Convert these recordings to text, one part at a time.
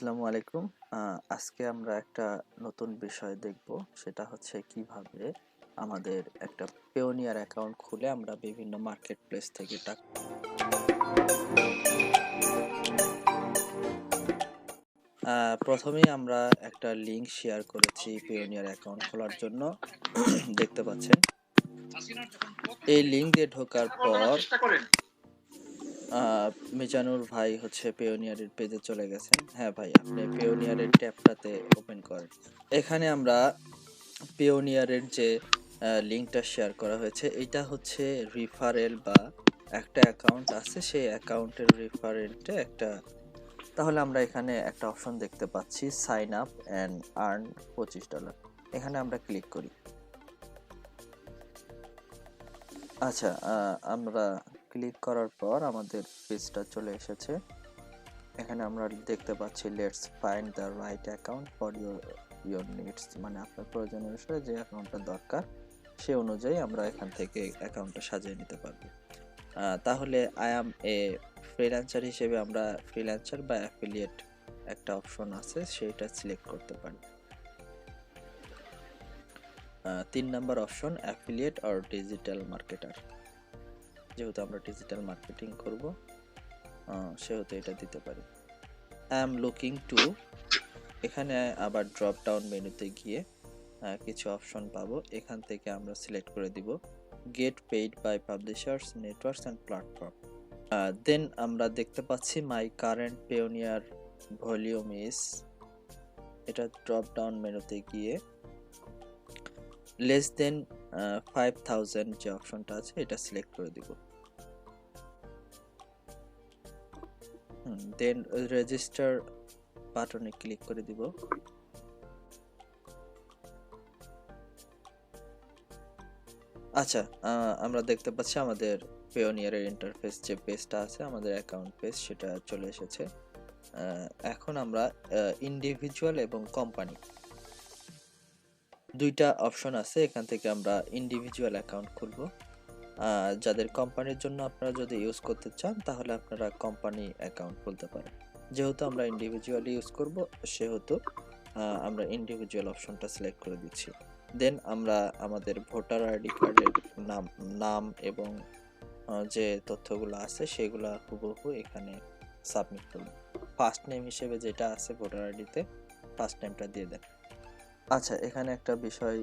আসসালামু আলাইকুম। আজকে আমরা একটা নতুন বিষয় দেখব। সেটা হচ্ছে কিভাবে আমাদের একটা পেওনিয়ার অ্যাকাউন্ট খুলে আমরা বিভিন্ন মার্কেট প্লেস থেকে টাকা। প্রথমেই আমরা একটা লিংক শেয়ার করেছি পেওনিয়ার অ্যাকাউন্ট খোলার জন্য। দেখতে পাচ্ছেন এই লিংক দিয়ে ঢোকার পর মিজানুর ভাই হচ্ছে পেওনিয়ারের পেজে চলে গেছেন। হ্যাঁ ভাই, আপনি পেওনিয়ারের ট্যাবটাতে ওপেন করেন। এখানে আমরা পেওনিয়ারের যে লিংকটা শেয়ার করা হয়েছে, এটা হচ্ছে রিফারেল বা একটা অ্যাকাউন্ট আছে, সেই অ্যাকাউন্টের রিফারেন্টে একটা। তাহলে আমরা এখানে একটা অপশন দেখতে পাচ্ছি, সাইন আপ অ্যান্ড আর্ন $25। এখানে আমরা ক্লিক করি। আচ্ছা, আমরা ক্লিক করার পর আমাদের পেজটা চলে এসেছে। এখানে আমরা দেখতে পাচ্ছি let's find the right account for your needs, মানে আপনার প্রয়োজন অনুসারে যে অ্যাকাউন্টটা দরকার সে অনুযায়ী আমরা এখান থেকে অ্যাকাউন্টটা সাজিয়ে নিতে পারবো। তাহলে আই অ্যাম এ ফ্রিল্যান্সার হিসেবে আমরা ফ্রিল্যান্সার বা অ্যাফিলিয়েট একটা অপশন আছে, সেইটা সিলেক্ট করতে পারি। 3 number option affiliate or digital marketer, যেহেতু আমরা ডিজিটাল মার্কেটিং করব সেহেতু এটা দিতে পারি। আই অ্যাম লুকিং টু, এখানে আবার ড্রপ ডাউন মেনুতে গিয়ে কিছু অপশন পাবো, এখান থেকে আমরা সিলেক্ট করে দিব get paid by publishers networks and platform. Then আমরা দেখতে পাচ্ছি my current Payoneer volume is, এটা ড্রপ ডাউন মেনুতে গিয়ে লেস দেন 5000 যে অপশনটা আছে এটা সিলেক্ট করে দিব। দেন রেজিস্টার বাটনে ক্লিক করে দিব। আচ্ছা, আমরা দেখতে পাচ্ছি আমাদের পেওনিয়ারের ইন্টারফেস যে পেজটা আছে, আমাদের অ্যাকাউন্ট পেজ, সেটা চলে এসেছে। এখন আমরা ইন্ডিভিজুয়াল এবং কোম্পানি দুইটা অপশন আছে, এখান থেকে আমরা ইন্ডিভিজুয়াল অ্যাকাউন্ট খুলব। যাদের কোম্পানির জন্য আপনারা যদি ইউজ করতে চান তাহলে আপনারা কোম্পানি অ্যাকাউন্ট খুলতে পারেন। যেহেতু আমরা ইন্ডিভিজুয়ালি ইউজ করব সেহেতু আমরা ইন্ডিভিজুয়াল অপশনটা সিলেক্ট করে দিচ্ছি। দেন আমরা আমাদের ভোটার আইডি কার্ডের নাম এবং যে তথ্যগুলো আছে সেগুলো হুবহু এখানে সাবমিট করব। ফার্স্ট নেম হিসেবে যেটা আছে ভোটার আইডিতে ফার্স্ট নেমটা দিয়ে দেন। আচ্ছা, এখানে একটা বিষয়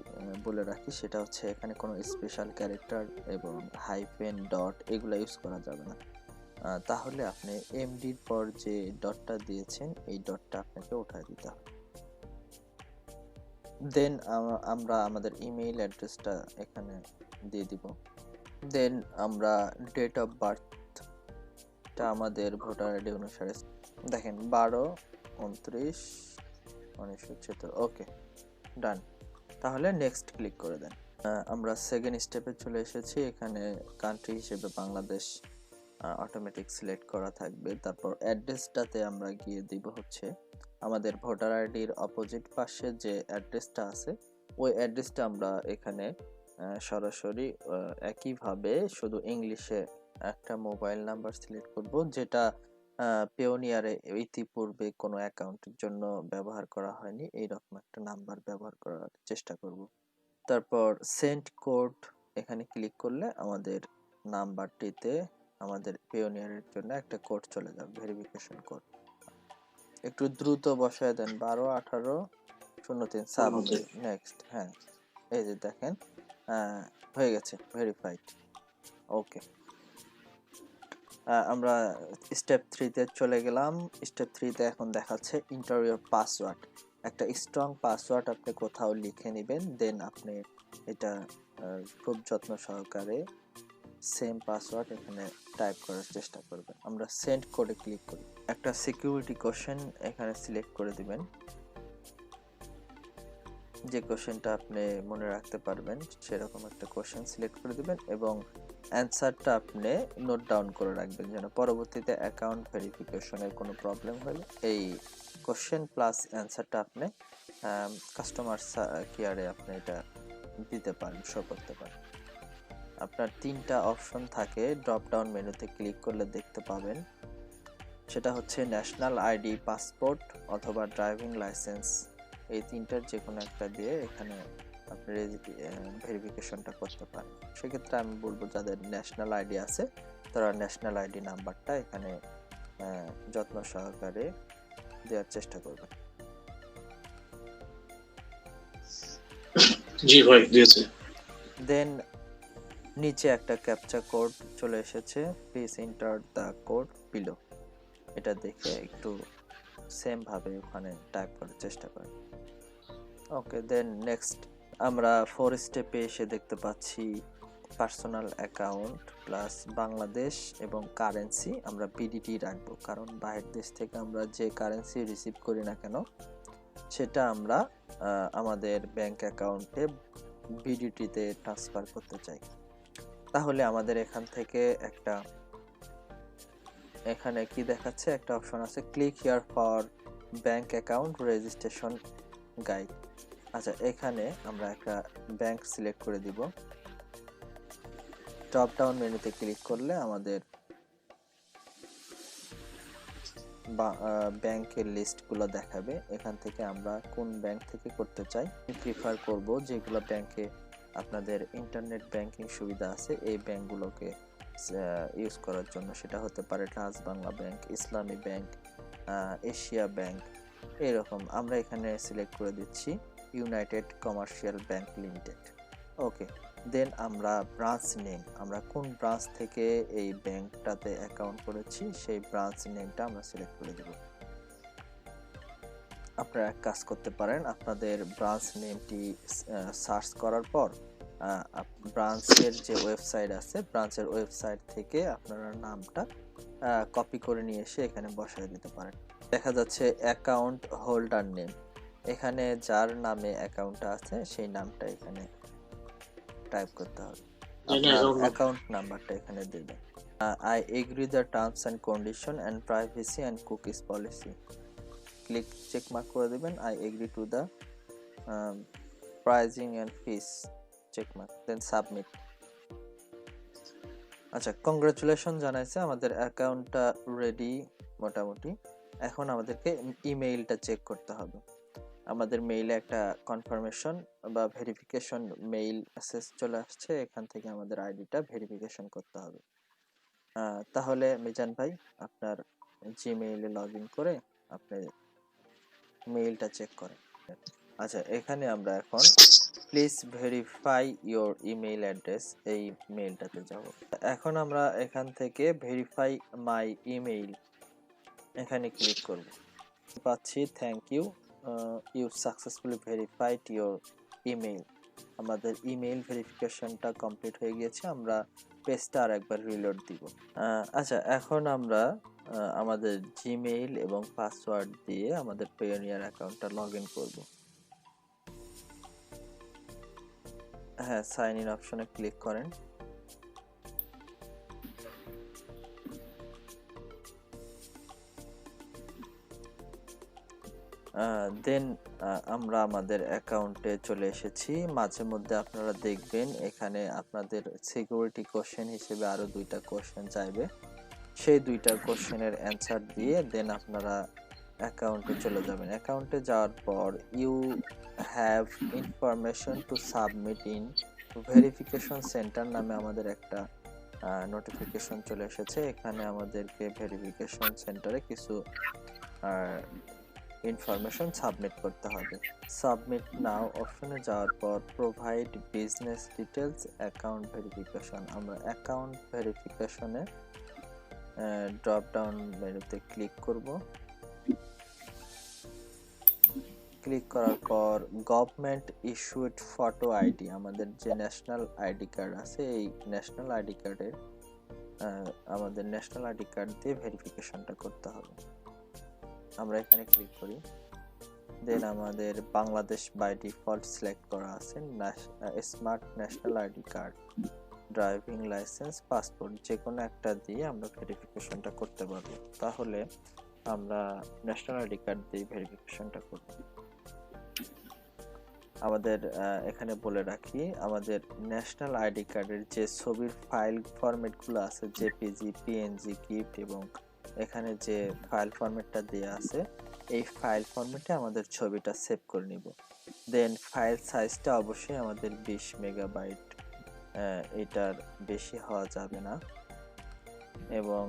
বলে রাখি, সেটা হচ্ছে এখানে কোনো স্পেশাল ক্যারেক্টার এবং হাইফেন ডট এগুলো ইউজ করা যাবে না। তাহলে আপনি এমডির পর যে ডটটা দিয়েছেন এই ডটটা আপনাকে উঠায় দিতে হবে। দেন আমরা আমাদের ইমেইল অ্যাড্রেসটা এখানে দিয়ে দিব। দেন আমরা ডেট অফ বার্থটা আমাদের ভোটার আইডি অনুসারে দেখেন 12/29/1976। ওকে, ডান। তাহলে নেক্সট ক্লিক করে দেন। আমরা সেকেন্ড স্টেপে চলে এসেছি। এখানে কান্ট্রি হিসেবে বাংলাদেশ অটোমেটিক সিলেক্ট করা থাকবে। তারপর অ্যাড্রেসটাতে আমরা গিয়ে দিব হচ্ছে আমাদের ভোটার আইডির অপোজিট পাশে যে অ্যাড্রেসটা আছে ওই অ্যাড্রেসটা আমরা এখানে সরাসরি একইভাবে শুধু ইংলিশে একটা মোবাইল নাম্বার সিলেক্ট করব, যেটা পেওনিয়ারে ইতিপূর্বে কোনো অ্যাকাউন্টের জন্য ব্যবহার করা হয়নি, এইরকম একটা নাম্বার ব্যবহার করার চেষ্টা করব। তারপর সেন্ড কোড এখানে ক্লিক করলে আমাদের নাম্বারটিতে আমাদের পেওনিয়ারের জন্য একটা কোড চলে যাবে, ভেরিফিকেশন কোড। একটু দ্রুত বসায় দেন, 12/18/03 নেক্সট। হ্যাঁ, এই যে দেখেন হয়ে গেছে ভেরিফাইড। ওকে, আমরা স্টেপ 3-তে চলে গেলাম। স্টেপ 3-তে এখন দেখাচ্ছে এন্টার ইওর পাসওয়ার্ড। একটা স্ট্রং পাসওয়ার্ড আপনি কোথাও লিখে নেবেন, দেন আপনি এটা খুব যত্ন সহকারে সেম পাসওয়ার্ড এখানে টাইপ করার চেষ্টা করবেন। আমরা সেন্ড কোডে ক্লিক করি। একটা সিকিউরিটি কোশ্চেন এখানে সিলেক্ট করে দিবেন, যে কোশ্চেনটা আপনি মনে রাখতে পারবেন সেরকম একটা কোশ্চেন সিলেক্ট করে দিবেন এবং অ্যান্সারটা আপনি নোট ডাউন করে রাখবেন, যেন পরবর্তীতে অ্যাকাউন্ট ভেরিফিকেশনের কোনো প্রবলেম হলে এই কোশ্চেন প্লাস অ্যান্সারটা আপনি কাস্টমার কেয়ারে আপনি এটা দিতে পারেন, শো করতে পারেন। আপনার 3টা অপশন থাকে, ড্রপ ডাউন মেনুতে ক্লিক করলে দেখতে পাবেন সেটা হচ্ছে ন্যাশনাল আইডি, পাসপোর্ট অথবা ড্রাইভিং লাইসেন্স, এই তিনটার যে কোনো একটা দিয়ে এখানে আপনি ভেরিফিকেশনটা করতে পারেন। সেক্ষেত্রে আমি বলবো যাদের ন্যাশনাল আইডি আছে তারা ন্যাশনাল আইডি নাম্বারটা এখানে যত্ন সহকারে দেওয়ার চেষ্টা করবেন। জি ভাই দিয়েছে। দেন নিচে একটা ক্যাপচা কোড চলে এসেছে, please enter the code below. এটা দেখে একটু সেম ভাবে ওখানে টাইপ করার চেষ্টা করেন। ওকে, দেন নেক্সট আমরা 4 স্টেপে এসে দেখতে পাচ্ছি পার্সোনাল অ্যাকাউন্ট প্লাস বাংলাদেশ এবং কারেন্সি আমরা বিডিটি রাখবো, কারণ বাইরের দেশ থেকে আমরা যে কারেন্সি রিসিভ করি না কেন সেটা আমরা আমাদের ব্যাংক অ্যাকাউন্টে বিডিটিতে ট্রান্সফার করতে চাই। তাহলে আমাদের এখান থেকে এখানে কি দেখাচ্ছে, একটা অপশন আছে click here for bank account registration guide. আচ্ছা, এখানে আমরা একটা ব্যাংক সিলেক্ট করে দিব। ড্রপ ডাউন মেনুতে ক্লিক করলে আমাদের ব্যাংকের লিস্টগুলো দেখাবে। এখান থেকে আমরা কোন ব্যাংক থেকে করতে চাই প্রিফার করব, যেগুলো ব্যাংকে আপনাদের ইন্টারনেট ব্যাংকিং সুবিধা আছে এই ব্যাংকগুলোকে ইউজ করার জন্য। সেটা হতে পারে ডাচ বাংলা ব্যাংক, ইসলামী ব্যাংক, এশিয়া ব্যাংক, এরকম। আমরা এখানে সিলেক্ট করে দিচ্ছি ইউনাইটেড কমার্শিয়াল ব্যাংক লিমিটেড। ওকে, দেন আমরা ব্রাঞ্চ নেম, আমরা কোন ব্রাঞ্চ থেকে এই ব্যাংকটাতে অ্যাকাউন্ট করেছি সেই ব্রাঞ্চ নেমটা আমরা সিলেক্ট করে দেব। আপনারা এক কাজ করতে পারেন, আপনাদের ব্রাঞ্চ নেমটি সার্চ করার পর ব্রাঞ্চের যে ওয়েবসাইট আছে ব্রাঞ্চের ওয়েবসাইট থেকে আপনারা নামটা কপি করে নিয়ে এসে এখানে বসায় দিতে পারেন। দেখা যাচ্ছে অ্যাকাউন্ট হোল্ডার নেম, এখানে যার নামে অ্যাকাউন্টটা আছে সেই নামটা এখানে টাইপ করতে হবে, আপনার অ্যাকাউন্ট নাম্বারটা এখানে দিবেন। I agree the terms and condition and privacy and cookies policy, click check mark করে দেবেন। I agree to the pricing and fees, check mark, then submit. আচ্ছা, কংগ্রাচুলেশন জানাইছে, আমাদের অ্যাকাউন্টটা রেডি মোটামুটি। এখন আমাদেরকে ইমেইলটা চেক করতে হবে। আমাদের মেইলে একটা কনফার্মেশন বা ভেরিফিকেশন মেইল মেসেজ চলে আসছে, এখান থেকে আমাদের আইডিটা ভেরিফিকেশন করতে হবে। তাহলে মিজান ভাই আপনার জিমেইলে লগ ইন করে আপনি মেইলটা চেক করেন। আচ্ছা, এখানে আমরা এখন please verify your email address এই মেইলটাতে যাব। এখন আমরা এখান থেকে ভেরিফাই মাই ইমেইল এখানে ক্লিক করব। পাচ্ছি thank you, you successfully verified your email. আমাদের ইমেইল ভেরিফিকেশনটা কমপ্লিট হয়ে গিয়েছে। আমরা পেজটা আর একবার রিলোড দিব। আচ্ছা, এখন আমরা আমাদের জিমেইল এবং পাসওয়ার্ড দিয়ে আমাদের পেয়োনিয়ার অ্যাকাউন্টটা লগ ইন করবো। হ্যাঁ, সাইন ইন অপশনে ক্লিক করেন। দেন আমরা আমাদের অ্যাকাউন্টে চলে এসেছি। মাঝে মধ্যে আপনারা দেখবেন এখানে আপনাদের সিকিউরিটি কোশ্চেন হিসেবে আরো 2টা কোশ্চেন চাইবে, সেই 2টা কোশ্চেনের অ্যান্সার দিয়ে দেন আপনারা অ্যাকাউন্টে চলে যাবেন। অ্যাকাউন্টে যাওয়ার পর you have information to submit in verification centre নামে আমাদের একটা নোটিফিকেশন চলে এসেছে। এখানে আমাদেরকে ভেরিফিকেশন সেন্টারে কিছু ইনফরমেশন সাবমিট করতে হবে। সাবমিট নাও অপশনে যাওয়ার পর provide business details account verification, আমরা অ্যাকাউন্ট ভেরিফিকেশনে ড্রপ ডাউন মেনুতে ক্লিক করব। ক্লিক করার পর গভর্নমেন্ট ইস্যুড ফটো আইডি, আমাদের যে ন্যাশনাল আইডি কার্ড আছে এই ন্যাশনাল আইডি কার্ডের আমাদের ন্যাশনাল আইডি কার্ড দিয়ে ভেরিফিকেশনটা করতে হবে। আমরা এখানে ক্লিক করি। দেন আমাদের বাংলাদেশ বাই ডিফল্ট সিলেক্ট করা আছে, smart national ID card, driving licence, passport, যে কোনো একটা দিয়ে আমরা ভেরিফিকেশনটা করতে পারবো। তাহলে আমরা ন্যাশনাল আইডি কার্ড দিয়ে ভেরিফিকেশনটা করব। আমাদের এখানে বলে রাখি, আমাদের ন্যাশনাল আইডি কার্ডের যে ছবির ফাইল ফরম্যাটগুলো আছে জেপিজি, পিএনজি, গিফট এবং এখানে যে ফাইল ফরম্যাটটা দেয়া আছে এই ফাইল ফরম্যাটে আমাদের ছবিটা সেভ করে নিব। দেন ফাইল সাইজটা অবশ্যই আমাদের 20 মেগাবাইট, এটার বেশি হওয়া যাবে না। এবং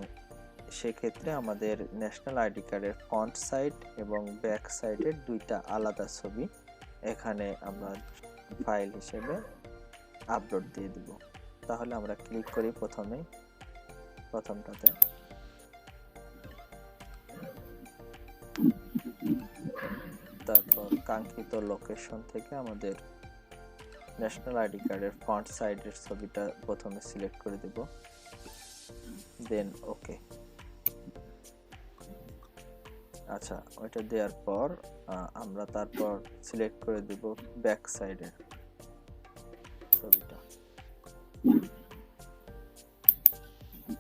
সেক্ষেত্রে আমাদের ন্যাশনাল আইডি কার্ডের ফ্রন্ট সাইড এবং ব্যাক সাইডের দুইটা আলাদা ছবি এখানে আমরা ফাইল হিসেবে আপলোড দিয়ে দিব। তাহলে আমরা ক্লিক করি প্রথমটাতে। তারপর কাঙ্ক্ষিত লোকেশন থেকে আমাদের ন্যাশনাল আইডি কার্ডের ফ্রন্ট সাইডের ছবিটা প্রথমে সিলেক্ট করে দেব, দেন ওকে। আচ্ছা, ওইটা দেওয়ার পর আমরা তারপর সিলেক্ট করে দেব ব্যাক সাইডের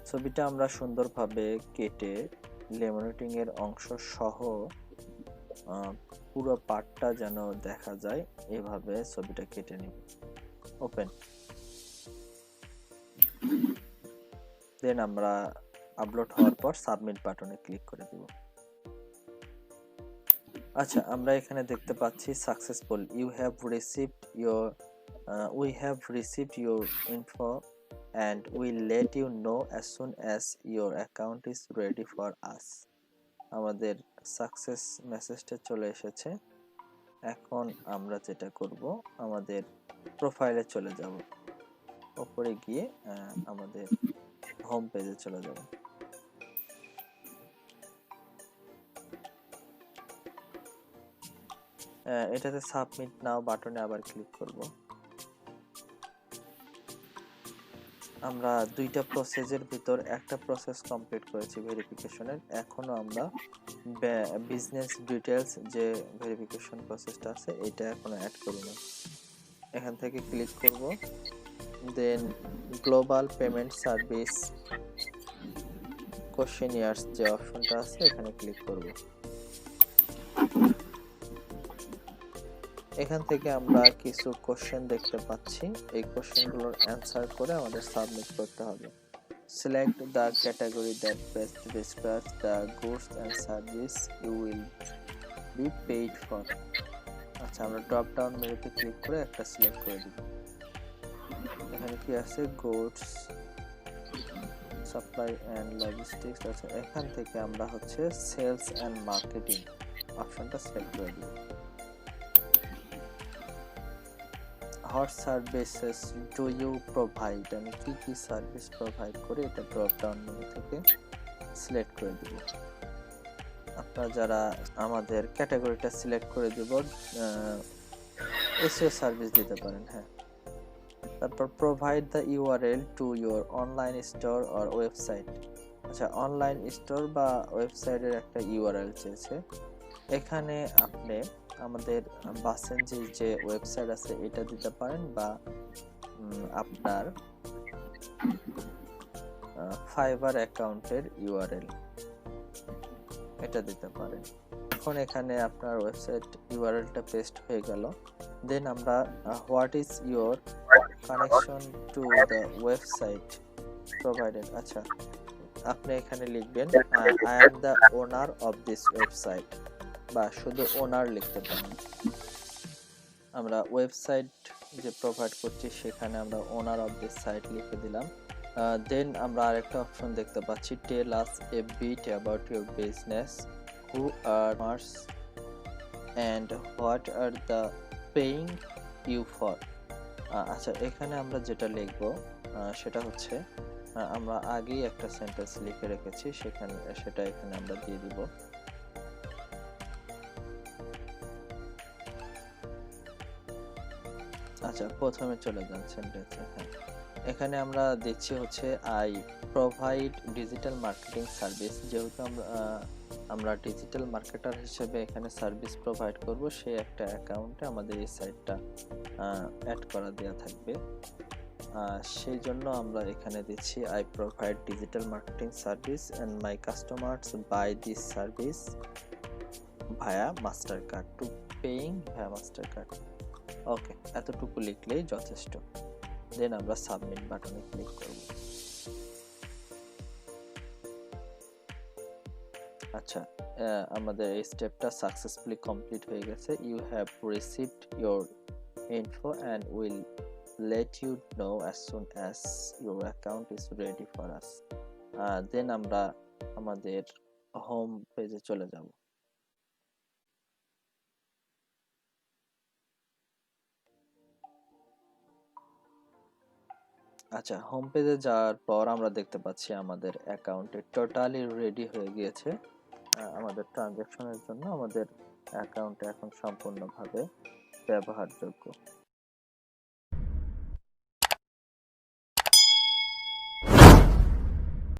ছবিটা আমরা সুন্দরভাবে কেটে লেমিনেটিং এর অংশ সহ পুরো পার্টটা যেন দেখা যায় এভাবে ছবিটা কেটে নিব। ওপেন। দেন আমরা আপলোড হওয়ার পর সাবমিট বাটনে ক্লিক করে দেব। আচ্ছা, আমরা এখানে দেখতে পাচ্ছি successful, we have received your info and we'll let you know as soon as your account is ready for us. আমাদের সাকসেস মেসেজটা চলে এসেছে। এখন আমরা যেটা করব, আমাদের প্রোফাইলে চলে যাব, উপরে গিয়ে আমাদের হোম পেজে চলে যাব। এটাতে সাবমিট নাও বাটনে আবার ক্লিক করব। আমরা দুইটা প্রসেসের ভিতর একটা প্রসেস কমপ্লিট করেছি ভেরিফিকেশনের। এখনো আমরা বিজনেস ডিটেইলস যে ভেরিফিকেশন প্রসেসটা আছে এটা এখনো অ্যাড করিনি। এখান থেকে ক্লিক করব, দেন গ্লোবাল পেমেন্ট সার্ভিস কোশ্চেনিয়ার্স যে অপশনটা আছে এখানে ক্লিক করব। এখান থেকে আমরা কিছু কোশ্চেন দেখতে পাচ্ছি, এই কোশ্চেনগুলোর অ্যান্সার করে আমাদের সাবমিট করতে হবে। Select the category that best describes the goods and service you will be paid for. আচ্ছা, আমরা ড্রপ ডাউন মেনুতে ক্লিক করে একটা সিলেক্ট করে দিব। এখানে কি আছে, গুডস, সাপ্লাই অ্যান্ড লজিস্টিক্স। আচ্ছা, এখান থেকে আমরা হচ্ছে সেলস অ্যান্ড মার্কেটিং অপশনটা সিলেক্ট করে দিব। What services do you provide? আমি কি কি সার্ভিস প্রোভাইড করি এটা ড্রপ ডাউন মেনু থেকে সিলেক্ট করে দিব। আপনারা যারা আমাদের ক্যাটাগরিটা সিলেক্ট করে দিব, এসইও সার্ভিস দিতে পারেন। হ্যাঁ, তারপর provide the URL to your online store or website. আচ্ছা, অনলাইন স্টোর বা ওয়েবসাইটের একটা ইউআরএল চেয়েছে। এখানে আপনি আমাদের বাসেন যে ওয়েবসাইট আছে এটা দিতে পারেন, বা আপনার ফাইবার অ্যাকাউন্টের ইউআরএল এটা দিতে পারেন। এখন এখানে আপনার ওয়েবসাইট ইউআরএলটা পেস্ট হয়ে গেল। দেন আমরা what is your connection to the website provided. আচ্ছা, আপনি এখানে লিখবেন I am the owner of this website, বা শুধু ওনার লিখতে পারেন। আমরা ওয়েবসাইট যে প্রোভাইড করছি সেখানে আমরা ওনার অফ দিস সাইট লিখে দিলাম। দেন আমরা আরেকটা অপশন দেখতে পাচ্ছি, tell us a bit about your business, who are mars and what are the paying you for. আচ্ছা, এখানে আমরা যেটা লিখব সেটা হচ্ছে, আমরা আগেই একটা সেন্টেন্স লিখে রেখেছি, সেটা এখানে আমরা দিয়ে দিব। আচ্ছা, প্রথমে চলে যান সেন্টেন্সে। হ্যাঁ, এখানে আমরা দিচ্ছি হচ্ছে I provide digital marketing service. যেহেতু আমরা ডিজিটাল মার্কেটার হিসেবে এখানে সার্ভিস প্রোভাইড করব, সেই একটা অ্যাকাউন্টে আমাদের এই সাইটটা অ্যাড করা দেওয়া থাকবে। সেই জন্য আমরা এখানে দিচ্ছি I provide digital marketing service and my customers buy this service via Mastercard to paying via Mastercard. Okay, এতটুকু লিখলেই যথেষ্ট। দেন আমরা সাবমিট বাটনে ক্লিক করব। আচ্ছা, আমাদের এই স্টেপটা সাকসেসফুলি কমপ্লিট হয়ে গেছে। You have received your info and will let you know as soon as your account is ready for us. দেন আমরা আমাদের হোম পেজে চলে যাব। আচ্ছা, হোম পেজে যাওয়ার পর আমরা দেখতে পাচ্ছি আমাদের অ্যাকাউন্টে টোটালি রেডি হয়ে গিয়েছে। আমাদের ট্রানজ্যাকশনের জন্য আমাদের অ্যাকাউন্ট এখন সম্পূর্ণভাবে ব্যবহারযোগ্য।